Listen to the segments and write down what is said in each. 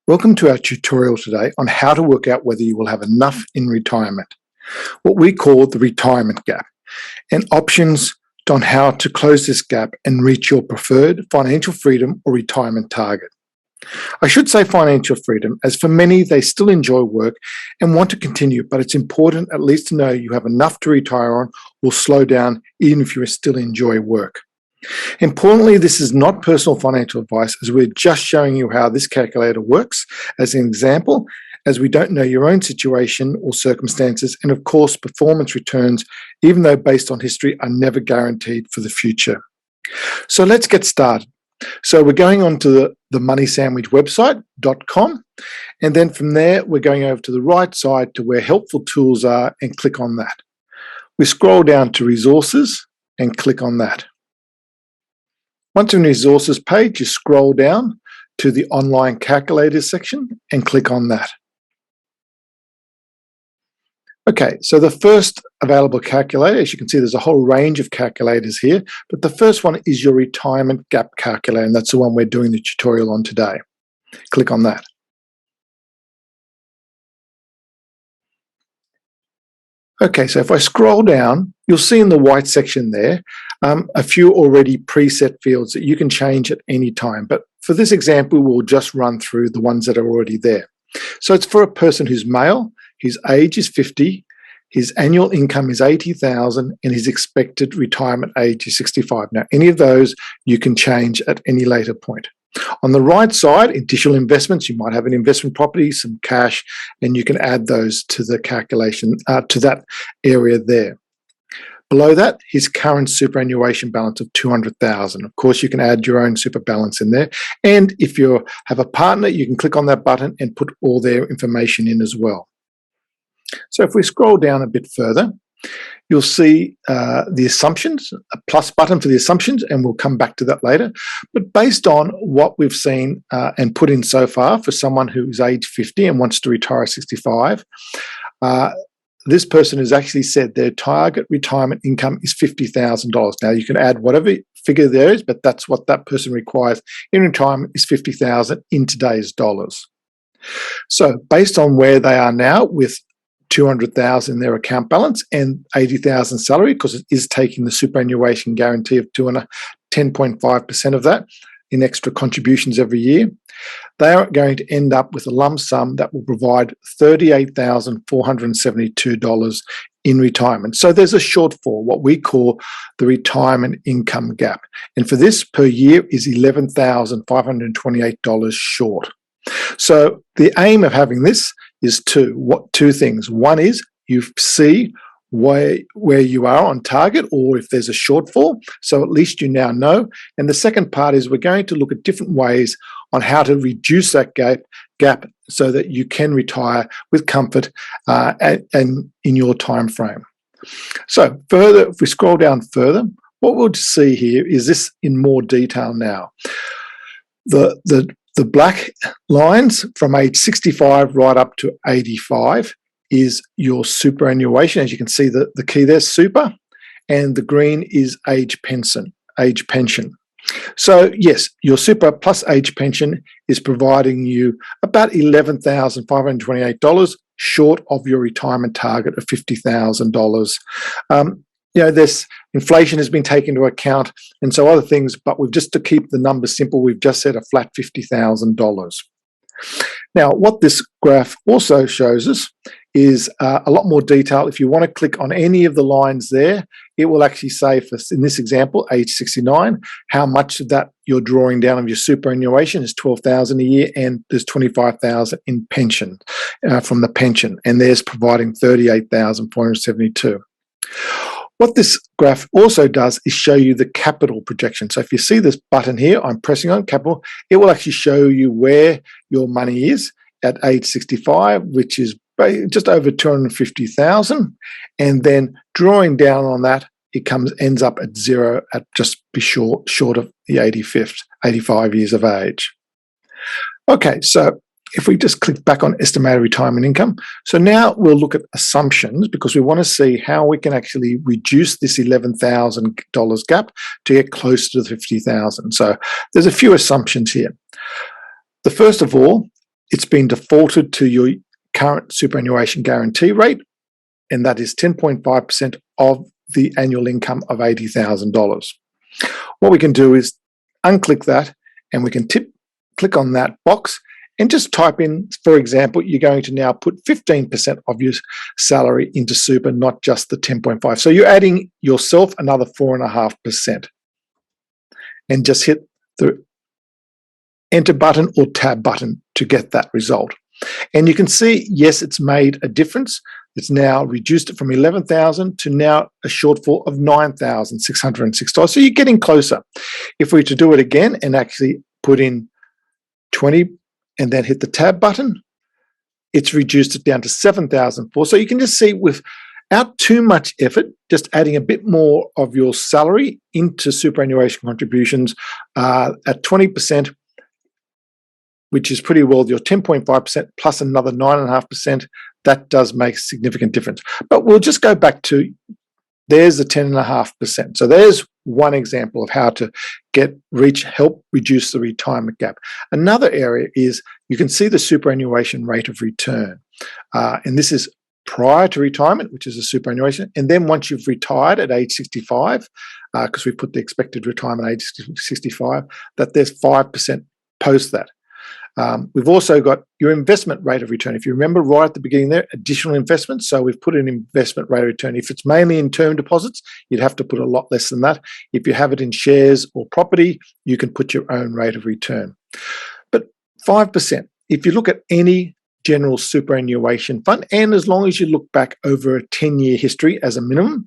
Welcome to our tutorial today on how to work out whether you will have enough in retirement, what we call the retirement gap, and options on how to close this gap and reach your preferred financial freedom or retirement target. I should say financial freedom, as for many, they still enjoy work and want to continue, but it's important at least to know you have enough to retire on or slow down even if you still enjoy work. Importantly, this is not personal financial advice, as we're just showing you how this calculator works as an example, as we don't know your own situation or circumstances, and of course, performance returns, even though based on history, are never guaranteed for the future. So let's get started. So we're going on to the Money Sandwich website.com, and then from there, we're going over to the right side to where helpful tools are and click on that. We scroll down to resources and click on that. Once in the resources page, you scroll down to the online calculators section and click on that. Okay, so the first available calculator, as you can see, there's a whole range of calculators here, but the first one is your retirement gap calculator, and that's the one we're doing the tutorial on today. Click on that. Okay, so if I scroll down, you'll see in the white section there a few already preset fields that you can change at any time. But for this example, we'll just run through the ones that are already there. So it's for a person who's male, his age is 50, his annual income is 80,000, and his expected retirement age is 65. Now, any of those you can change at any later point. On the right side, additional investments, you might have an investment property, some cash, and you can add those to the calculation, to that area there. Below that, his current superannuation balance of 200,000. Of course, you can add your own super balance in there. And if you have a partner, you can click on that button and put all their information in as well. So if we scroll down a bit further, you'll see the assumptions, a plus button for the assumptions, and we'll come back to that later. But based on what we've seen and put in so far for someone who's age 50 and wants to retire at 65, this person has actually said their target retirement income is $50,000. Now, you can add whatever figure there is, but that's what that person requires in retirement is $50,000 in today's dollars. So based on where they are now with 200,000 in their account balance and 80,000 salary, because it is taking the superannuation guarantee of 10.5% of that in extra contributions every year, they are going to end up with a lump sum that will provide $38,472 in retirement. So there's a shortfall, what we call the retirement income gap. And for this per year is $11,528 short. So the aim of having this is two things. One is you see where you are on target or if there's a shortfall, so at least you now know. And the second part is we're going to look at different ways on how to reduce that gap so that you can retire with comfort and in your time frame. So further, if we scroll down further, what we'll see here is this in more detail now. The black lines from age 65 right up to 85 is your superannuation. As you can see, the key there, super, and the green is age pension. So yes, your super plus age pension is providing you about $11,528 short of your retirement target of $50,000. This inflation has been taken into account and so other things, but we've just to keep the numbers simple, we've just said a flat $50,000. Now, what this graph also shows us is a lot more detail. If you want to click on any of the lines there, it will actually say, for in this example, age 69, how much of that you're drawing down of your superannuation is $12,000 a year, and there's $25,000 in pension from the pension, and there's providing $38,472. What this graph also does is show you the capital projection. So if you see this button here, I'm pressing on capital, it will actually show you where your money is at age 65, which is just over 250,000. And then drawing down on that, it ends up at zero at just be short of the 85 years of age. Okay, so if we just click back on estimated retirement income, so now we'll look at assumptions because we want to see how we can actually reduce this $11,000 gap to get closer to the $50,000. So there's a few assumptions here. The first of all it's been defaulted to your current superannuation guarantee rate, and that is 10.5% of the annual income of $80,000. What we can do is unclick that, and we can click on that box and just type in, for example, you're going to now put 15% of your salary into super, not just the 10.5. So you're adding yourself another 4.5%. And just hit the enter button or tab button to get that result. And you can see, yes, it's made a difference. It's now reduced it from $11,000 to now a shortfall of $9,606. So you're getting closer. If we were to do it again and actually put in 20 and then hit the tab button, it's reduced it down to $7,004. So you can just see, without too much effort, just adding a bit more of your salary into superannuation contributions at 20%, which is pretty well your 10.5% plus another 9.5%, that does make a significant difference. But we'll just go back to, there's the 10.5%. So there's one example of how to help reduce the retirement gap. Another area is, you can see the superannuation rate of return. And this is prior to retirement, which is a superannuation. And then once you've retired at age 65, because we put the expected retirement age 65, that there's 5% post that. We've also got your investment rate of return. If you remember right at the beginning there, additional investments. So we've put an investment rate of return. If it's mainly in term deposits, you'd have to put a lot less than that. If you have it in shares or property, you can put your own rate of return. But 5%, if you look at any general superannuation fund, and as long as you look back over a 10-year history as a minimum,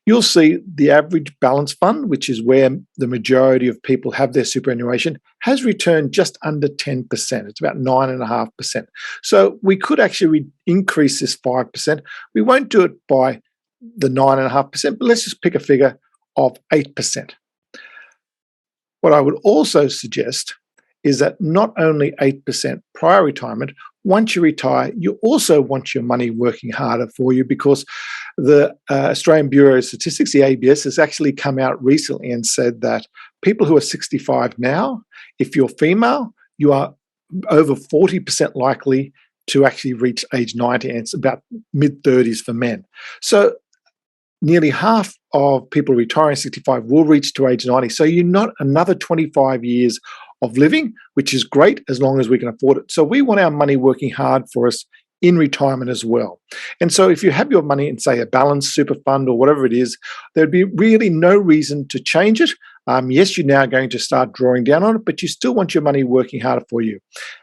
you'll see the average balance fund, which is where the majority of people have their superannuation, has returned just under 10%. It's about 9.5%. So we could actually increase this 5%. We won't do it by the 9.5%, but let's just pick a figure of 8%. What I would also suggest is that not only 8% prior retirement, once you retire, you also want your money working harder for you, because the Australian Bureau of Statistics, the ABS, has actually come out recently and said that people who are 65 now, if you're female, you are over 40% likely to actually reach age 90, and it's about mid-30s for men. So nearly half of people retiring 65 will reach to age 90. So you're not another 25 years of living, which is great as long as we can afford it. So we want our money working hard for us in retirement as well. And so if you have your money in, say, a balanced super fund or whatever it is, there'd be really no reason to change it. Yes, you're now going to start drawing down on it, but you still want your money working harder for you.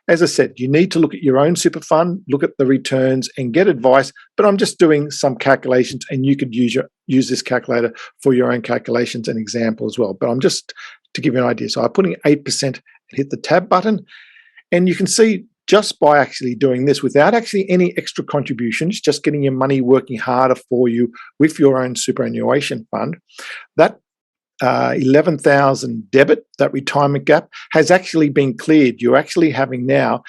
As I said, you need to look at your own super fund, look at the returns and get advice, but I'm just doing some calculations, and you could use this calculator for your own calculations and example as well. But I'm just to give you an idea. So I'm putting 8% and hit the tab button, and you can see just by actually doing this without actually any extra contributions, just getting your money working harder for you with your own superannuation fund, that 11,000 debit, that retirement gap, has actually been cleared. You're actually having now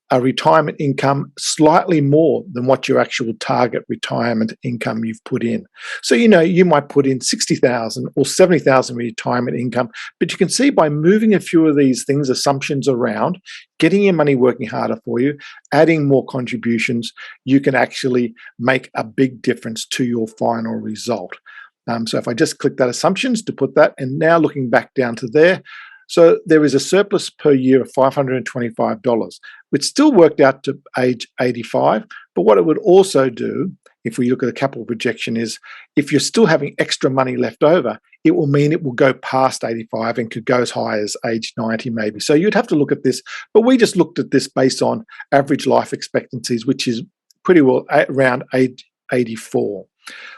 a retirement income slightly more than what your actual target retirement income you've put in. So, you might put in 60,000 or 70,000 retirement income, but you can see by moving a few of these things, assumptions around, getting your money working harder for you, adding more contributions, you can actually make a big difference to your final result. So if I just click that assumptions to put that, and now looking back down to there, so there is a surplus per year of $525, which still worked out to age 85. But what it would also do, if we look at the capital projection, is if you're still having extra money left over, it will mean it will go past 85 and could go as high as age 90 maybe. So you'd have to look at this, but we just looked at this based on average life expectancies, which is pretty well around age 84.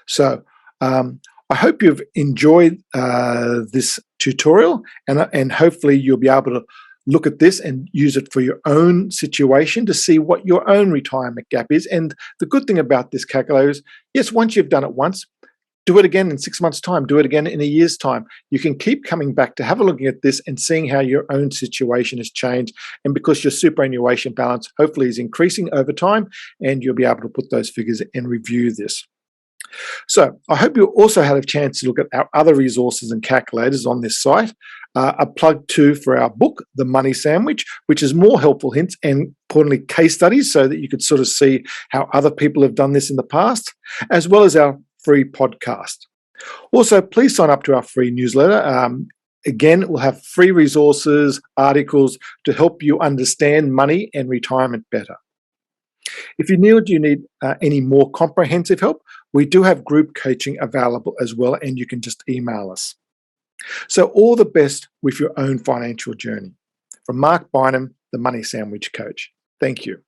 So I hope you've enjoyed this tutorial, and hopefully you'll be able to look at this and use it for your own situation to see what your own retirement gap is. And the good thing about this calculator is, yes, once you've done it once, do it again in 6 months' time, do it again in a year's time. You can keep coming back to have a look at this and seeing how your own situation has changed. And because your superannuation balance hopefully is increasing over time, and you'll be able to put those figures and review this. So I hope you also had a chance to look at our other resources and calculators on this site. a plug too for our book, The Money Sandwich, which is more helpful hints and importantly case studies so that you could sort of see how other people have done this in the past, as well as our free podcast. Also, please sign up to our free newsletter. Again, we'll have free resources, articles to help you understand money and retirement better. If you need any more comprehensive help, we do have group coaching available as well, and you can just email us. So all the best with your own financial journey. From Mark Bynum, the Money Sandwich Coach. Thank you.